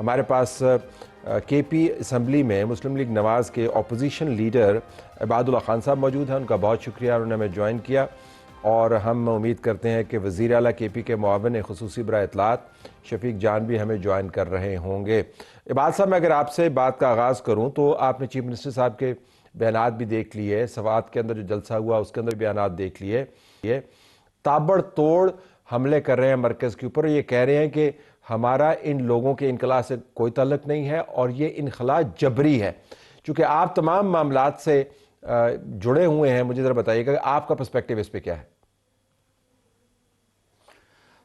ہمارے پاس کے پی اسمبلی میں مسلم لیگ نواز کے اپوزیشن لیڈر عباد اللہ خان صاحب موجود ہیں. ان کا بہت شکریہ, انہوں نے ہمیں جوائن کیا, اور ہم امید کرتے ہیں کہ وزیر اعلیٰ کے پی کے معاون خصوصی برائے اطلاعات شفیق جان بھی ہمیں جوائن کر رہے ہوں گے. عباد صاحب, میں اگر آپ سے بات کا آغاز کروں تو آپ نے چیف منسٹر صاحب کے بیانات بھی دیکھ لیے, سوات کے اندر جو جلسہ ہوا اس کے اندر بیانات دیکھ لیے. یہ تابڑ توڑ حملے کر رہے ہیں مرکز کے اوپر, یہ کہہ رہے ہیں کہ ہمارا ان لوگوں کے انخلاء سے کوئی تعلق نہیں ہے اور یہ انخلاء جبری ہے. چونکہ آپ تمام معاملات سے جڑے ہوئے ہیں, مجھے ذرا بتائیے کہ آپ کا پرسپیکٹیو اس پہ کیا ہے؟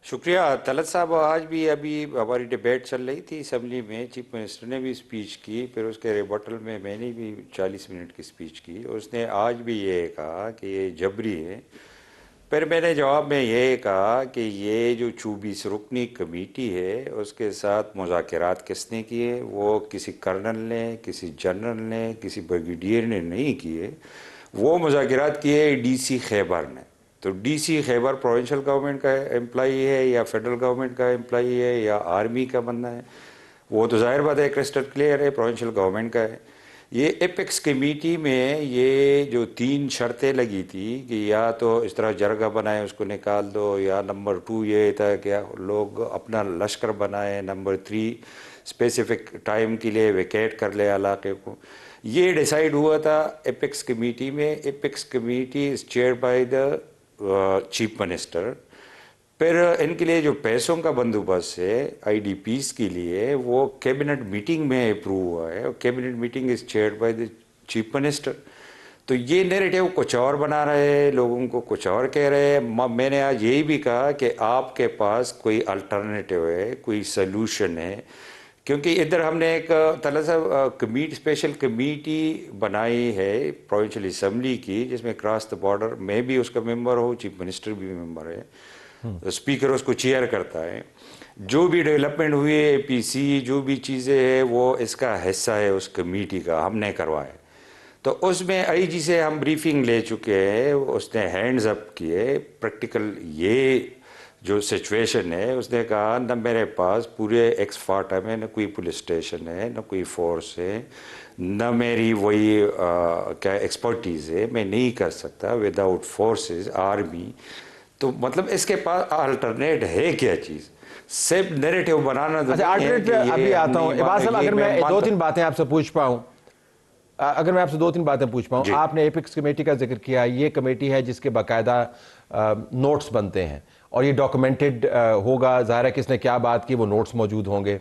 شکریہ طلعت صاحب. آج بھی ابھی ہماری ڈیبیٹ چل رہی تھی اسمبلی میں, چیف منسٹر نے بھی اسپیچ کی, پھر اس کے ریبٹل میں نے بھی 40 منٹ کی اسپیچ کی. اس نے آج بھی یہ کہا کہ یہ جبری ہے. پھر میں نے جواب میں یہ کہا کہ یہ جو 24 رکنی کمیٹی ہے اس کے ساتھ مذاکرات کس نے کیے؟ وہ کسی کرنل نے, کسی جنرل نے, کسی بریگیڈیئر نے نہیں کیے. وہ مذاکرات کیے ڈی سی خیبر نے. تو ڈی سی خیبر پروونشل گورنمنٹ کا امپلائی ہے یا فیڈرل گورنمنٹ کا امپلائی ہے یا آرمی کا بندہ ہے؟ وہ تو ظاہر بات ہے, کرسٹل کلیئر ہے, پروونشل گورنمنٹ کا ہے. یہ ایپیکس کمیٹی میں یہ جو 3 شرطیں لگی تھی کہ یا تو اس طرح جرگہ بنائیں اس کو نکال دو, یا نمبر 2 یہ تھا کہ لوگ اپنا لشکر بنائیں, نمبر 3 اسپیسیفک ٹائم کے لیے ویکیٹ کر لے علاقے کو. یہ ڈیسائیڈ ہوا تھا ایپیکس کمیٹی میں. Apex committee is chair by the chief minister. پھر ان کے لیے جو پیسوں کا بندوبست ہے آئی ڈی پیز کے لیے, وہ کیبنٹ میٹنگ میں اپروو ہوا ہے, اور cabinet meeting is chaired by the chief minister. تو یہ نیریٹیو کچھ اور بنا رہے ہیں, لوگوں کو کچھ اور کہہ رہے ہیں. میں نے آج یہی بھی کہا کہ آپ کے پاس کوئی الٹرنیٹیو ہے, کوئی سلوشن ہے, کیونکہ ادھر ہم نے ایک طلعت صاحب اسپیشل کمیٹی بنائی ہے پروونشل اسمبلی کی, جس میں کراس دا بارڈر میں بھی اس کا ممبر ہوں, چیف منسٹر بھی ممبر ہے, اسپیکر اس کو چیئر کرتا ہے. جو بھی ڈیولپمنٹ ہوئی ہے اے پی سی, جو بھی چیزیں ہیں وہ اس کا حصہ ہے اس کمیٹی کا, ہم نے کروائے. تو اس میں آئی جی سے ہم بریفنگ لے چکے ہیں, اس نے ہینڈز اپ کیے پریکٹیکل یہ جو سچویشن ہے. اس نے کہا نہ میرے پاس پورے ایکس فاٹا میں نہ کوئی پولیس اسٹیشن ہے, نہ کوئی فورس ہے, نہ میری وہی کیا ایکسپرٹیز ہے, میں نہیں کر سکتا وداؤٹ فورسز آرمی. تو مطلب اس کے پاس آلٹرنیٹ ہے کیا چیز؟ صرف نیریٹیو بنانا. اچھا, آلٹرنیٹ پہ ابھی آتا ہوں. عباد صاحب, اگر میں 2-3 باتیں آپ سے پوچھ پاؤں, آپ نے ایپیکس کمیٹی کا ذکر کیا. یہ کمیٹی ہے جس کے باقاعدہ نوٹس بنتے ہیں اور یہ ڈاکومنٹڈ ہوگا, ظاہر ہے کس نے کیا بات کی وہ نوٹس موجود ہوں گے.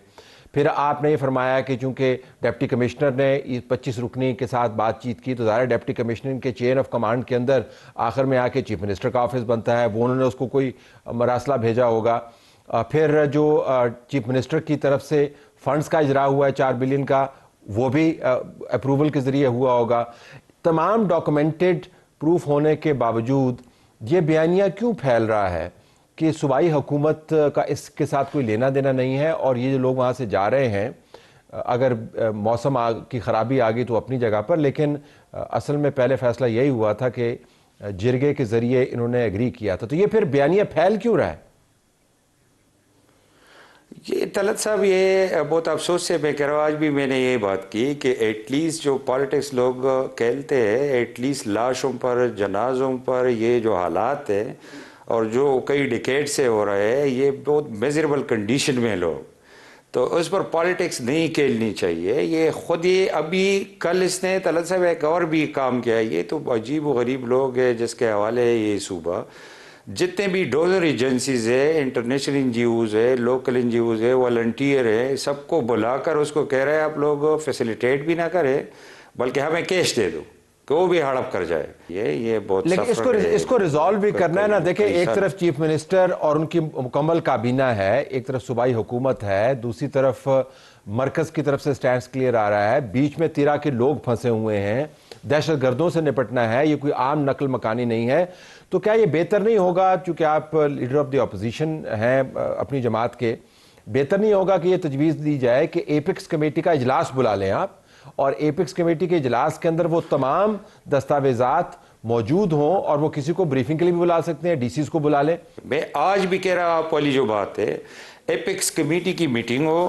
پھر آپ نے یہ فرمایا کہ چونکہ ڈپٹی کمشنر نے 25 رکنی کے ساتھ بات چیت کی, تو ظاہر ڈپٹی کمشنر کے چین آف کمانڈ کے اندر آخر میں آ کے چیف منسٹر کا آفس بنتا ہے, وہ انہوں نے اس کو کوئی مراسلہ بھیجا ہوگا. پھر جو چیف منسٹر کی طرف سے فنڈز کا اجرا ہوا ہے 4 بلین کا, وہ بھی اپروول کے ذریعے ہوا ہوگا. تمام ڈاکومنٹڈ پروف ہونے کے باوجود یہ بیانیہ کیوں پھیل رہا ہے کہ صوبائی حکومت کا اس کے ساتھ کوئی لینا دینا نہیں ہے, اور یہ جو لوگ وہاں سے جا رہے ہیں, اگر موسم کی خرابی آ گئی تو اپنی جگہ پر, لیکن اصل میں پہلے فیصلہ یہی ہوا تھا کہ جرگے کے ذریعے انہوں نے ایگری کیا تھا, تو یہ پھر بیانیہ پھیل کیوں رہا ہے؟ یہ طلعت صاحب یہ بہت افسوس سے میں کہہ رہا ہوں, آج بھی میں نے یہ بات کی کہ ایٹ لیسٹ جو پالیٹکس لوگ کہتے ہیں, ایٹ لیسٹ لاشوں پر, جنازوں پر یہ جو حالات ہیں اور جو کئی ڈیکیڈ سے ہو رہے ہیں, یہ بہت میزریبل کنڈیشن میں لوگ, تو اس پر پالیٹکس نہیں کھیلنی چاہیے. یہ خود ہی ابھی کل اس نے طلعت صاحب ایک اور بھی کام کیا. یہ تو عجیب و غریب لوگ ہیں جس کے حوالے ہے یہ صوبہ. جتنے بھی ڈونر ایجنسیز ہیں, انٹرنیشنل این جی اوز ہے, لوکل این جی اوز ہے, والنٹیئر ہے, سب کو بلا کر اس کو کہہ رہے ہیں آپ لوگ فیسیلیٹیٹ بھی نہ کریں بلکہ ہمیں کیش دے دو کہ وہ بھی ہڑپ کر جائے. یہ بہت لیکن اس کو ریزالو بھی کرنا ہے نا. دیکھیں, ایک طرف چیف منسٹر اور ان کی مکمل کابینہ ہے, ایک طرف صوبائی حکومت ہے, دوسری طرف مرکز کی طرف سے سٹینڈز کلیئر آ رہا ہے, بیچ میں تیرا کے لوگ پھنسے ہوئے ہیں, دہشت گردوں سے نپٹنا ہے, یہ کوئی عام نقل مکانی نہیں ہے. تو کیا یہ بہتر نہیں ہوگا, چونکہ آپ لیڈر آف دی اپوزیشن ہیں اپنی جماعت کے, بہتر نہیں ہوگا کہ یہ تجویز دی جائے کہ ایپیکس کمیٹی کا اجلاس بلا لیں آپ, اور ایپیکس کمیٹی کے اجلاس کے اندر وہ تمام دستاویزات موجود ہوں, اور وہ کسی کو بریفنگ کے لیے بھی بلا سکتے ہیں, ڈی سیز کو بلا لیں. میں آج بھی کہہ رہا آپ والی جو بات ہے, ایپیکس کمیٹی کی میٹنگ ہو,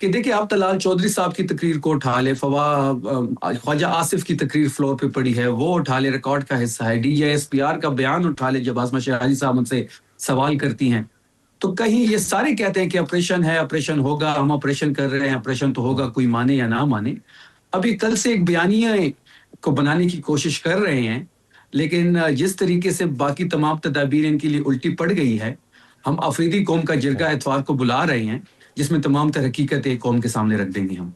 کہ دیکھیں آپ طلال چودھری صاحب کی تقریر کو اٹھا لے، خواجہ آصف کی تقریر فلور پہ پڑی ہے وہ اٹھا لے، ریکارڈ کا حصہ ہے، D J S P R کا بیان اٹھا لے جب عاصمہ شہزادی صاحب ان سے سوال کرتی ہیں، تو کہیں یہ سارے کہتے ہیں کہ آپریشن ہے، آپریشن ہوگا، ہم آپریشن کر رہے ہیں، آپریشن تو ہوگا، کوئی مانے یا نہ مانے۔ ابھی کل سے ایک بیانیہ کو بنانے کی کوشش کر رہے ہیں، لیکن جس طریقے سے باقی تمام تدابیر ان کے لیے الٹی پڑ گئی ہے، ہم افریدی قوم کا جرگہ اتوار کو بلا رہے ہیں جس میں تمام تر حقیقتیں قوم کے سامنے رکھ دیں گے ہم۔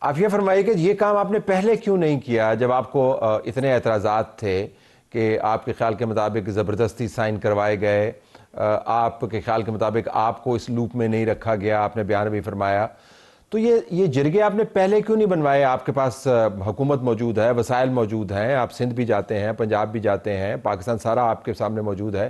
آپ یہ فرمائیے کہ یہ کام آپ نے پہلے کیوں نہیں کیا جب آپ کو اتنے اعتراضات تھے کہ آپ کے خیال کے مطابق زبردستی سائن کروائے گئے، آپ کے خیال کے مطابق آپ کو اس لوپ میں نہیں رکھا گیا، آپ نے بیان بھی فرمایا، تو یہ جرگے آپ نے پہلے کیوں نہیں بنوائے؟ آپ کے پاس حکومت موجود ہے، وسائل موجود ہیں، آپ سندھ بھی جاتے ہیں، پنجاب بھی جاتے ہیں، پاکستان سارا آپ کے سامنے موجود ہے،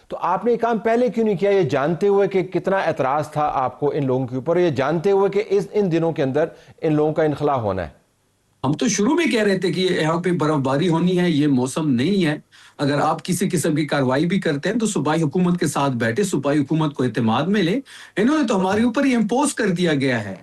تو آپ نے یہ کام پہلے کیوں نہیں کیا، یہ جانتے ہوئے کہ کتنا اعتراض تھا آپ کو ان لوگوں کے اوپر، یہ جانتے ہوئے کہ ان دنوں کے اندر ان لوگوں کا انخلا ہونا ہے؟ ہم تو شروع میں کہہ رہے تھے کہ یہاں پہ برف باری ہونی ہے، یہ موسم نہیں ہے، اگر آپ کسی قسم کی کارروائی بھی کرتے ہیں تو صوبائی حکومت کے ساتھ بیٹھے، صوبائی حکومت کو اعتماد میں لے، انہوں نے تو ہمارے اوپر یہ امپوز کر دیا گیا ہے۔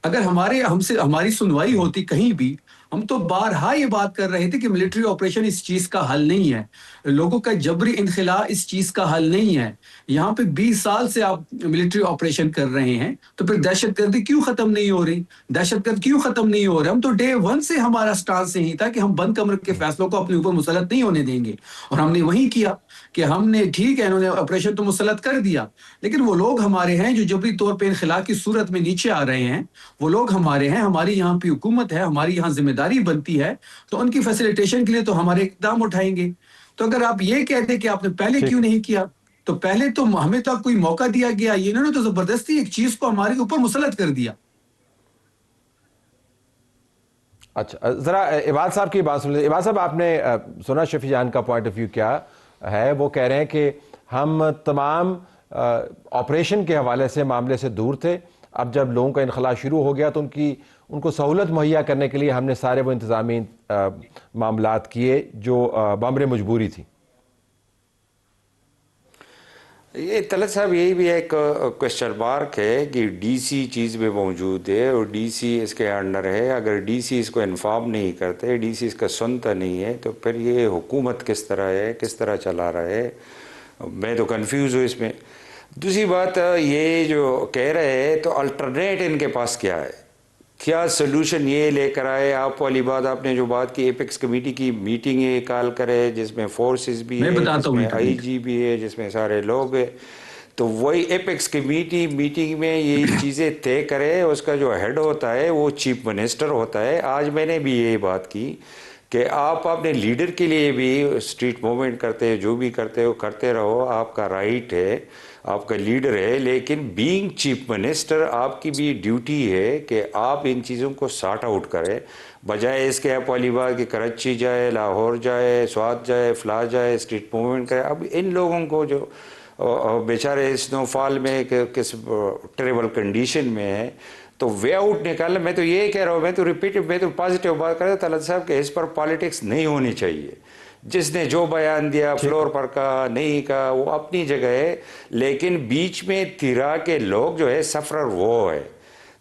اگر ہماری سنوائی ہوتی کہیں بھی، ہم تو بارہا یہ بات کر رہے تھے کہ ملٹری آپریشن اس چیز کا حل نہیں ہے، لوگوں کا جبری انخلا اس چیز کا حل نہیں ہے، یہاں پہ 20 سال سے آپ ملٹری آپریشن کر رہے ہیں، تو پھر دہشت گردی کیوں ختم نہیں ہو رہی، دہشت گرد کیوں ختم نہیں ہو رہے؟ ہم تو ڈے ون سے ہمارا سٹانس یہی تھا کہ ہم بند کمرے کے فیصلوں کو اپنے اوپر مسلط نہیں ہونے دیں گے، اور ہم نے وہی کیا کہ ہم نے ٹھیک ہے، انہوں نے آپریشن تو مسلط کر دیا، لیکن وہ لوگ ہمارے ہیں جو جبری طور پہ انخلا کی صورت میں نیچے آ رہے ہیں، وہ لوگ ہمارے ہیں، ہماری یہاں پہ حکومت ہے، ہماری یہاں ذمہ داری بنتی ہے، تو ان کی فیسیلیٹیشن کے لیے تو ہمارے اقدام اٹھائیں گے۔ تو اگر آپ یہ کہتے کہ آپ نے پہلے ٹھیک کیوں ہے، نہیں کیا، تو پہلے تو ہمیں تو کوئی موقع دیا گیا، یہ انہوں نے تو زبردستی ایک چیز کو ہمارے اوپر مسلط کر دیا۔ اچھا ذرا عباد صاحب کی بات سن لیتے۔ عباد صاحب، آپ نے سنا شفیع جان کا پوائنٹ آف ویو کیا ہے؟ وہ کہہ رہے ہیں کہ ہم تمام آپریشن کے حوالے سے معاملے سے دور تھے، اب جب لوگوں کا انخلا شروع ہو گیا تو ان کو سہولت مہیا کرنے کے لیے ہم نے سارے وہ انتظامی معاملات کیے جو بامر مجبوری تھی۔ یہ طلعت صاحب یہی بھی ایک کوشچن مارک ہے کہ ڈی سی چیز میں موجود ہے اور ڈی سی اس کے انڈر ہے، اگر ڈی سی اس کو انفارم نہیں کرتے، ڈی سی اس کا سنتا نہیں ہے، تو پھر یہ حکومت کس طرح ہے، کس طرح چلا رہا ہے؟ میں تو کنفیوز ہوں اس میں۔ دوسری بات یہ جو کہہ رہے ہیں تو الٹرنیٹ ان کے پاس کیا ہے، کیا سلوشن یہ لے کر آئے؟ آپ والی بات آپ نے جو بات کی، ایپیکس کمیٹی کی میٹنگ یہ کال کرے جس میں فورسز بھی میں ہے، بتاتا جس ہوں میں آئی انٹرنیٹ۔ جی بھی ہے، جس میں سارے لوگ ہیں، تو وہی ایپیکس کمیٹی میٹنگ میں یہ چیزیں طے کرے، اس کا جو ہیڈ ہوتا ہے وہ چیف منسٹر ہوتا ہے۔ آج میں نے بھی یہی بات کی کہ آپ اپنے لیڈر کے لیے بھی اسٹریٹ موومنٹ کرتے، جو بھی کرتے ہو کرتے رہو، آپ کا رائٹ ہے، آپ کا لیڈر ہے، لیکن بینگ چیف منسٹر آپ کی بھی ڈیوٹی ہے کہ آپ ان چیزوں کو سارٹ آؤٹ کریں، بجائے اس کے آپ والی بات کہ کراچی جائے، لاہور جائے، سوات جائے، فلاں جائے، اسٹریٹ موومنٹ کرے۔ اب ان لوگوں کو جو بیچارے اسنو فال میں کس ٹریبل کنڈیشن میں ہے، تو وے آؤٹ نکالنا۔ میں تو یہ کہہ رہا ہوں، میں تو پازیٹیو بات کر رہا ہوں طلعت صاحب کہ اس پر پالیٹکس نہیں ہونی چاہیے۔ جس نے جو بیان دیا فلور پر کہا نہیں کہا وہ اپنی جگہ ہے، لیکن بیچ میں تیرا کے لوگ جو ہے سفرر وہ ہے۔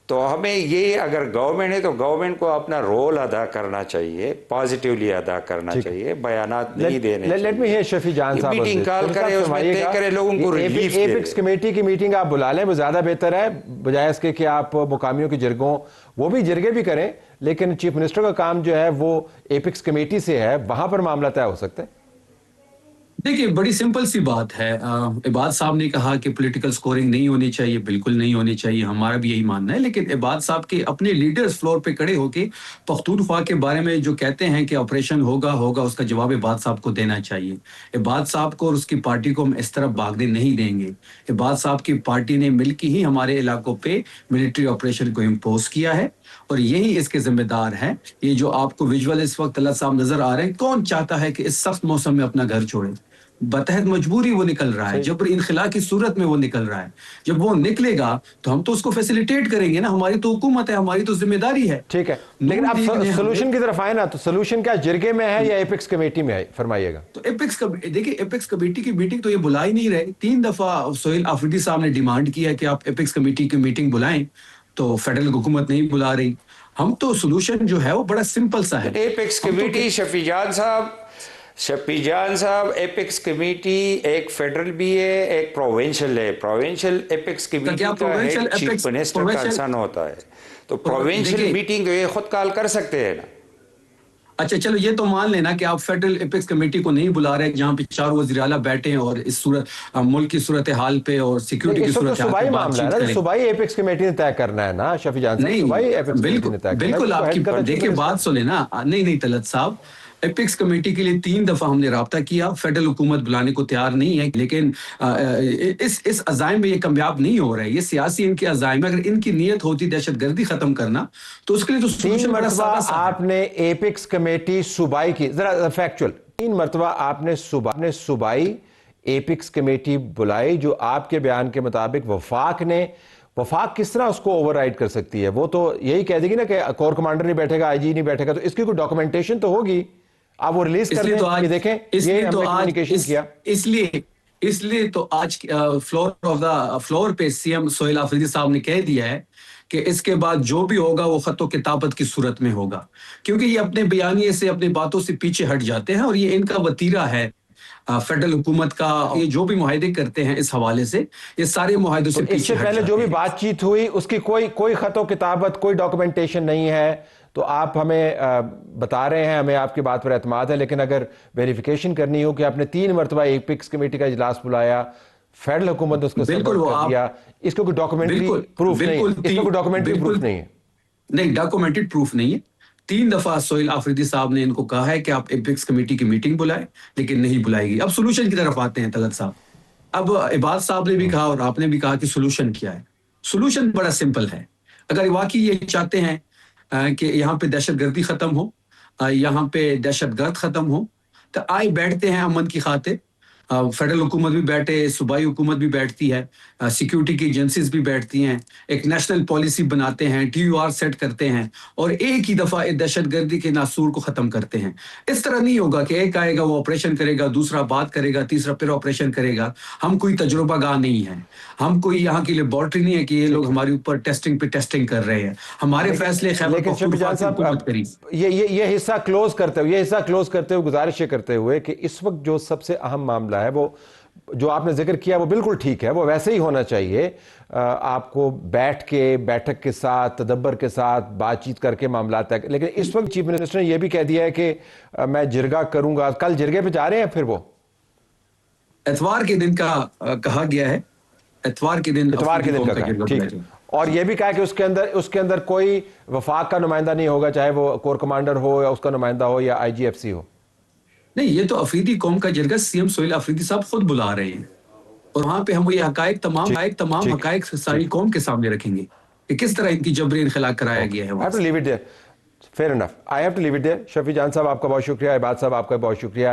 تو ہمیں یہ اگر گورنمنٹ ہے تو گورنمنٹ کو اپنا رول ادا کرنا چاہیے، پازیٹیولی ادا کرنا ٹھیک ہے، چاہیے، بیانات نہیں دینے لیٹ می چاہیے، ہیئر شفیع جان یہ صاحب on میٹنگ this۔ کال شفیع کرے، صاحب اس میں فرمائیے طے گا، کرے، لوگوں کو یہ ریلیف دے ایپیکس دے۔ کمیٹی کی میٹنگ آپ بلا لیں، وہ زیادہ بہتر ہے بجائے اس کے کہ آپ مقامیوں کی جرگوں، وہ بھی جرگے بھی کریں، لیکن چیف منسٹر کا کام جو ہے وہ ایپیکس کمیٹی سے ہے، وہاں پر معاملہ طے ہو سکتا ہے۔ دیکھیے بڑی سمپل سی بات ہے، عباد صاحب نے کہا کہ پولیٹیکل سکورنگ نہیں ہونی چاہیے، بالکل نہیں ہونی چاہیے، ہمارا بھی یہی ماننا ہے، لیکن عباد صاحب کے اپنے لیڈرز فلور پہ کھڑے ہو کے پختونخوا کے بارے میں جو کہتے ہیں کہ آپریشن ہوگا اس کا جواب عباد صاحب کو دینا چاہیے۔ عباد صاحب کو اور اس کی پارٹی کو ہم اس طرح بھاگنے نہیں دیں گے۔ عباد صاحب کی پارٹی نے مل کے ہی ہمارے علاقوں پہ ملٹری آپریشن کو امپوز کیا ہے، اور یہی اس کے ذمہ دار ہیں۔ یہ جو آپ کو ویژول اس وقت اللہ صاحب نظر آ رہے ہیں، کون چاہتا ہے کہ اس سخت موسم میں اپنا گھر چھوڑے؟ بتحت مجبوری وہ نکل رہا ہے, جبر انخلا کی صورت میں وہ نکل رہا ہے. جب وہ نکلے گا تو ہم تو اس کو فیسیلیٹیٹ کریں گے نا, ہماری تو حکومت ہے, ہماری تو ذمہ داری ہے. ٹھیک ہے, لیکن آپ سولوشن کی طرف آئے نا, تو سولوشن کیا جرگے میں ہے یا ایپیکس کمیٹی میں ہے, فرمائیے گا. تو دیکھیں ایپیکس کمیٹی کی میٹنگ تو یہ بلا ہی نہیں رہے. 3 دفعہ سہیل آفریدی صاحب نے ڈیمانڈ کیا کہ آپ ایپیکس کمیٹی کی میٹنگ بلائیں, تو فیڈرل حکومت نہیں بلا رہی. ہم تو سولوشن جو ہے وہ بڑا سمپل سا ہے. ایپیکس کمیٹی شفیع جان صاحب ایپیکس کمیٹی ایک فیڈرل بھی ہے, ایک پروونشل ہے. پروونشل ایپیکس کمیٹی کا ہیڈ چیف منسٹر کا سن ہوتا ہے, تو پروونشل میٹنگ یہ خود کال کر سکتے ہیں نا. اچھا چلو یہ تو مان لینا کہ آپ فیڈرل ایپیکس کمیٹی کو نہیں بلا رہے, جہاں پہ 4 وزیر اعلیٰ بیٹھے ہیں اور اس ملک کی صورتحال پہ اور سیکیورٹی کی صورتحال پہ بات چیت کریں. صوبائی ایپیکس کمیٹی نے طے کرنا ہے نا شفیع جان صاحب, صوبائی ایپیکس کمیٹی نے طے کرنا ہے. بالکل آپ کی دیکھیں بات سنیں نا. نہیں طلعت صاحب, ایپیکس کمیٹی کے لیے 3 دفعہ ہم نے رابطہ کیا, فیڈرل حکومت بلانے کو تیار نہیں ہے, لیکن اس عزائم میں یہ کامیاب نہیں ہو رہا ہے. یہ سیاسی ان کے عزائم ہے. اگر ان کی نیت ہوتی دہشت گردی ختم کرنا تو اس کے لیے تو سولوشن بڑا سادہ سا ہے. آپ نے ایپیکس کمیٹی صوبائی کی, ذرا فیکچول, 3 مرتبہ آپ نے صوبائی ایپیکس کمیٹی بلائی, جو آپ کے بیان کے مطابق وفاق کس طرح اس کو اوور رائڈ کر سکتی ہے؟ وہ تو یہی کہہ دے گی نا کہ کور کمانڈر نہیں بیٹھے گا, آئی جی نہیں بیٹھے گا, تو اس کی کوئی ڈاکومنٹیشن تو ہوگی, آپ وہ ریلیز کر دیں کہ دیکھیں یہ ہم نے کمیونیکیشن کیا. اس لیے تو آج فلور پہ سی ایم سہیل آفریدی صاحب نے کہہ دیا ہے کہ اس کے بعد جو بھی ہوگا وہ خط و کتابت کی صورت میں ہوگا, کیونکہ یہ اپنے بیانیے سے اپنی باتوں سے پیچھے ہٹ جاتے ہیں, اور یہ ان کا وتیرہ ہے فیڈرل حکومت کا. یہ جو بھی معاہدے کرتے ہیں اس حوالے سے, یہ سارے معاہدوں سے پیچھے ہٹ جاتے ہیں. اس سے پہلے جو بھی بات چیت ہوئی اس کی کوئی خط و کتابت, کوئی ڈاکومنٹیشن نہیں ہے, تو آپ ہمیں بتا رہے ہیں, ہمیں آپ کی بات پر اعتماد ہے, لیکن اگر ویریفیکیشن کرنی ہو کہ آپ نے 3 مرتبہ ایپیکس کمیٹی کا اجلاس بلایا, فیڈرل حکومت نے اس کو سپورٹ کر دیا, اس کو کوئی ڈاکومنٹری پروف نہیں ہے, اس کو کوئی ڈاکومنٹری پروف نہیں ہے. نہیں, ڈاکومنٹڈ پروف نہیں ہے. 3 دفعہ سہیل آفریدی صاحب نے ان کو کہا ہے کہ آپ ایپیکس کمیٹی کی میٹنگ بلائیں, لیکن نہیں بلائے گی. اب سولوشن کی طرف آتے ہیں طلعت صاحب. اب عباد صاحب نے بھی کہا اور آپ نے بھی کہا کہ سولوشن کیا ہے. سولوشن بڑا سمپل ہے. اگر واقعی یہ چاہتے ہیں کہ یہاں پہ دہشت گردی ختم ہو, یہاں پہ دہشت گرد ختم ہو, تو آئے بیٹھتے ہیں امن کی خاطر. فیڈرل حکومت بھی بیٹھے, صوبائی حکومت بھی بیٹھتی ہے, سیکیورٹی کی ایجنسیز بھی بیٹھتی ہیں, ایک نیشنل پالیسی بناتے ہیں, TUR سیٹ کرتے ہیں, اور ایک ہی دفعہ دہشت گردی کے ناسور کو ختم کرتے ہیں. اس طرح نہیں ہوگا کہ ایک آئے گا وہ آپریشن کرے گا, دوسرا بات کرے گا, تیسرا پھر آپریشن کرے گا. ہم کوئی تجربہ گاہ نہیں ہیں, ہم کوئی یہاں کی لیبارٹری نہیں ہے کہ یہ لوگ ہمارے اوپر ٹیسٹنگ پہ ٹیسٹنگ کر رہے ہیں. ہمارے فیصلے خیبر پختونخوا کی حکومت کری. یہ حصہ کلوز کرتے ہوئے گزارش کرتے ہوئے کہ اس وقت جو سب سے اہم معاملہ ہے, وہ جو آپ نے ذکر کیا وہ بالکل ٹھیک ہے, وہ ویسے ہی ہونا چاہیے. آپ کو بیٹھک کے ساتھ, تدبر کے ساتھ بات چیت کر کے معاملات ہے. لیکن اس وقت چیف منسٹر نے یہ بھی کہہ دیا ہے کہ میں جرگہ کروں گا. کل جرگے پہ جا رہے ہیں, پھر وہ اتوار کے دن کا کہا گیا ہے. اتوار کے دن کا کہا, ٹھیک. اور یہ بھی کہا کہ اس کے اندر کوئی وفاق کا نمائندہ نہیں ہوگا, چاہے وہ کور کمانڈر ہو یا اس کا نمائندہ ہو یا IGFC ہو. نہیں, یہ تو افریدی قوم کا جرگہ CM سہیل آفریدی صاحب خود بلا رہے ہیں, اور وہاں پہ ہم یہ تمام حقائق ساری قوم کے سامنے رکھیں گے کہ کس طرح ان کی جبری انخلا کرایا گیا ہے. Fair enough. I have to leave it there. شفیع جان صاحب آپ کا بہت شکریہ, عباد صاحب آپ کا بہت شکریہ.